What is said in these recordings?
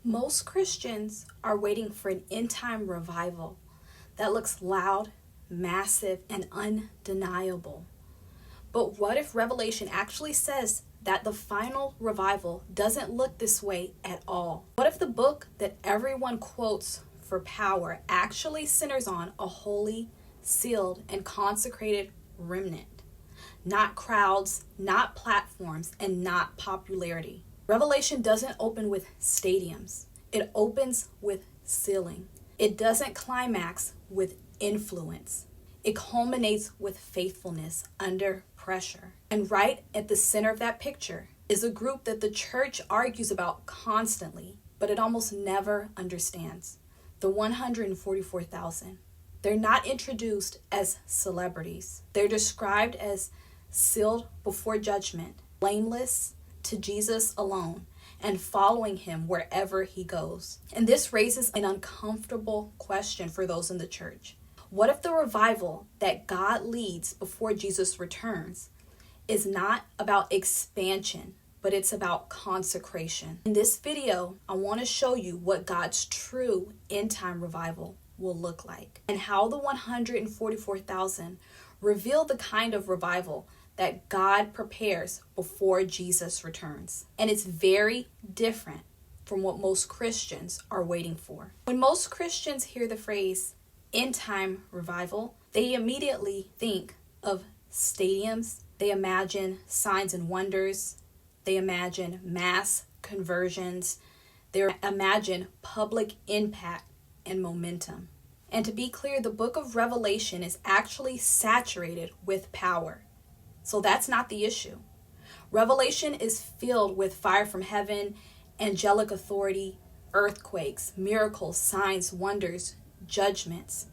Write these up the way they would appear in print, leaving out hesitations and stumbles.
Most Christians are waiting for an end-time revival that looks loud, massive, and undeniable. But what if Revelation actually says that the final revival doesn't look this way at all? What if the book that everyone quotes for power actually centers on a holy, sealed, and consecrated remnant? Not crowds, not platforms, and not popularity. Revelation doesn't open with stadiums. It opens with sealing. It doesn't climax with influence. It culminates with faithfulness under pressure. And right at the center of that picture is a group that the church argues about constantly, but it almost never understands. The 144,000. They're not introduced as celebrities. They're described as sealed before judgment, blameless to Jesus alone, and following him wherever he goes. And this raises an uncomfortable question for those in the church. What if the revival that God leads before Jesus returns is not about expansion, but it's about consecration? In this video, I want to show you what God's true end-time revival will look like, and how the 144,000 reveal the kind of revival that God prepares before Jesus returns. And it's very different from what most Christians are waiting for. When most Christians hear the phrase end-time revival, they immediately think of stadiums. They imagine signs and wonders. They imagine mass conversions. They imagine public impact and momentum. And to be clear, the book of Revelation is actually saturated with power. So that's not the issue. Revelation is filled with fire from heaven, angelic authority, earthquakes, miracles, signs, wonders, judgments,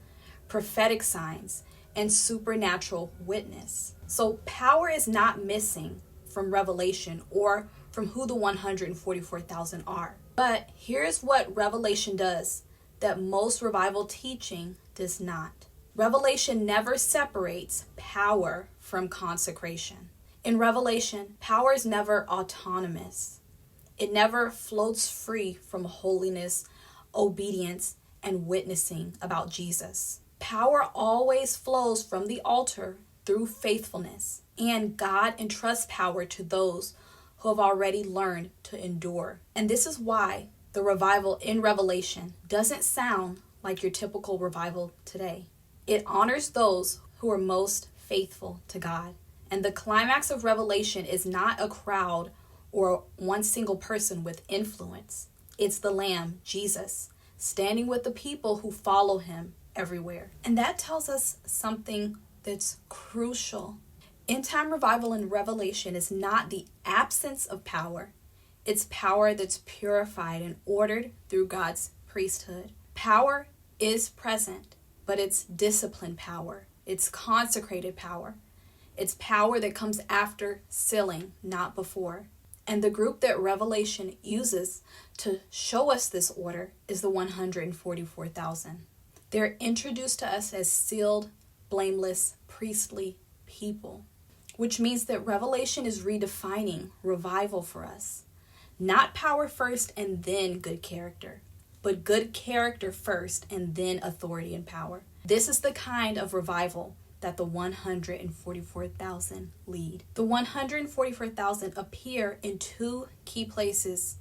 prophetic signs, and supernatural witness. So power is not missing from Revelation or from who the 144,000 are. But here's what Revelation does that most revival teaching does not. Revelation never separates power from consecration. In Revelation, power is never autonomous. It never floats free from holiness, obedience, and witnessing about Jesus. Power always flows from the altar through faithfulness, and God entrusts power to those who have already learned to endure. And this is why the revival in Revelation doesn't sound like your typical revival today. It honors those who are most faithful to God. And the climax of Revelation is not a crowd or one single person with influence. It's the Lamb, Jesus, standing with the people who follow him everywhere. And that tells us something that's crucial. End-time revival in Revelation is not the absence of power. It's power that's purified and ordered through God's priesthood. Power is present, but it's disciplined power. It's consecrated power. It's power that comes after sealing, not before. And the group that Revelation uses to show us this order is the 144,000. They're introduced to us as sealed, blameless, priestly people, which means that Revelation is redefining revival for us. Not power first and then good character, but good character first and then authority and power. This is the kind of revival that the 144,000 lead. The 144,000 appear in two key places.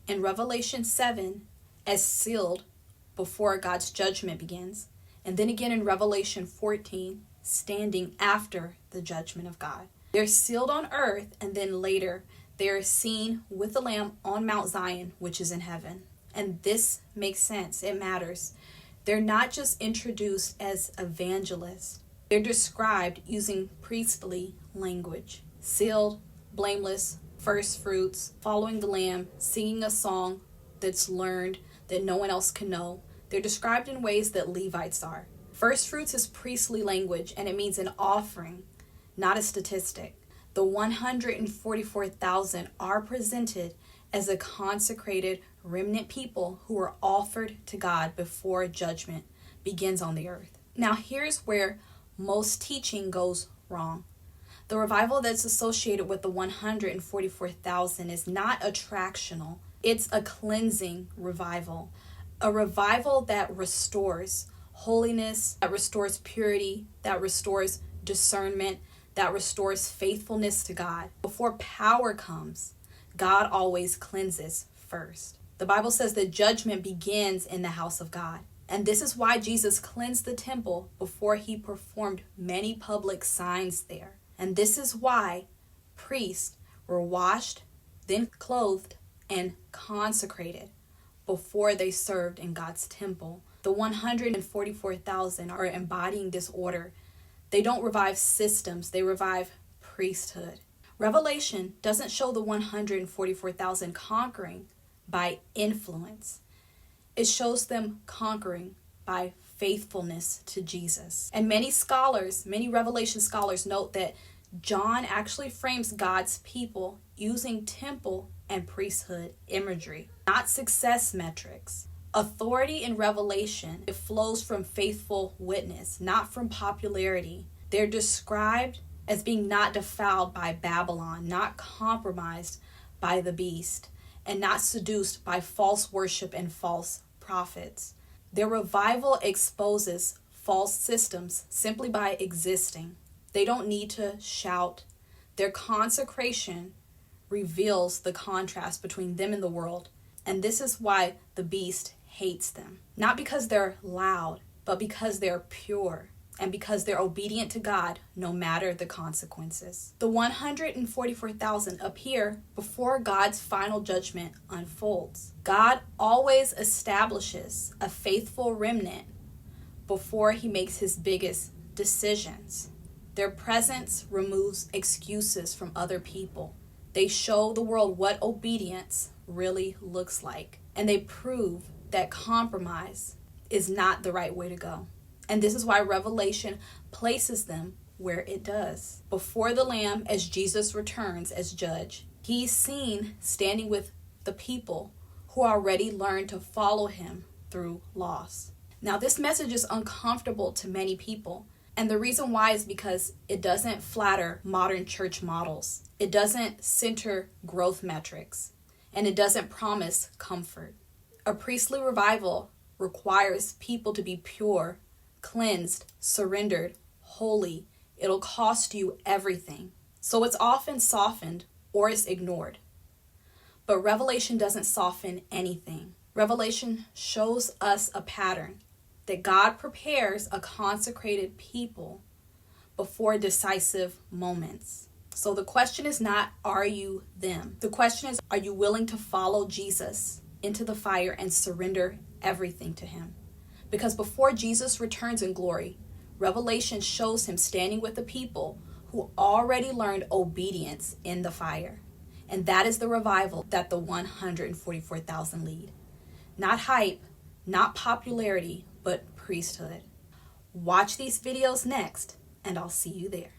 In Revelation 7 as sealed before God's judgment begins, and then again in Revelation 14 standing after the judgment of God. They're sealed on earth, and then later they are seen with the Lamb on Mount Zion, which is in heaven. And this makes sense. It matters. They're not just introduced as evangelists. They're described using priestly language. Sealed, blameless, first fruits, following the Lamb, singing a song that's learned that no one else can know. They're described in ways that Levites are. First fruits is priestly language, and it means an offering, not a statistic. The 144,000 are presented as a consecrated remnant people who are offered to God before judgment begins on the earth. Now here's where most teaching goes wrong. The revival that's associated with the 144,000 is not attractional. It's a cleansing revival, a revival that restores holiness, that restores purity, that restores discernment, that restores faithfulness to God. Before power comes, God always cleanses first. The Bible says that judgment begins in the house of God. And this is why Jesus cleansed the temple before he performed many public signs there. And this is why priests were washed, then clothed, and consecrated before they served in God's temple. The 144,000 are embodying this order. They don't revive systems, they revive priesthood. Revelation doesn't show the 144,000 conquering by influence. It shows them conquering by faithfulness to Jesus. And many Revelation scholars note that John actually frames God's people using temple and priesthood imagery, not success metrics. Authority in Revelation, it flows from faithful witness, not from popularity. They're described as being not defiled by Babylon, not compromised by the beast, and not seduced by false worship and false prophets. Their revival exposes false systems simply by existing. They don't need to shout. Their consecration reveals the contrast between them and the world. And this is why the beast hates them. Not because they're loud, but because they're pure and because they're obedient to God no matter the consequences. The 144,000 appear before God's final judgment unfolds. God always establishes a faithful remnant before he makes his biggest decisions. Their presence removes excuses from other people. They show the world what obedience really looks like. And they prove that compromise is not the right way to go. And this is why Revelation places them where it does. Before the Lamb, as Jesus returns as judge, he's seen standing with the people who already learned to follow him through loss. Now, this message is uncomfortable to many people. And the reason why is because it doesn't flatter modern church models. It doesn't center growth metrics. And it doesn't promise comfort. A priestly revival requires people to be pure, cleansed, surrendered, holy. It'll cost you everything. So it's often softened or it's ignored. But Revelation doesn't soften anything. Revelation shows us a pattern that God prepares a consecrated people before decisive moments. So the question is not, are you them? The question is, are you willing to follow Jesus into the fire and surrender everything to him? Because before Jesus returns in glory, Revelation shows him standing with the people who already learned obedience in the fire. And that is the revival that the 144,000 lead. Not hype, not popularity, but priesthood. Watch these videos next, and I'll see you there.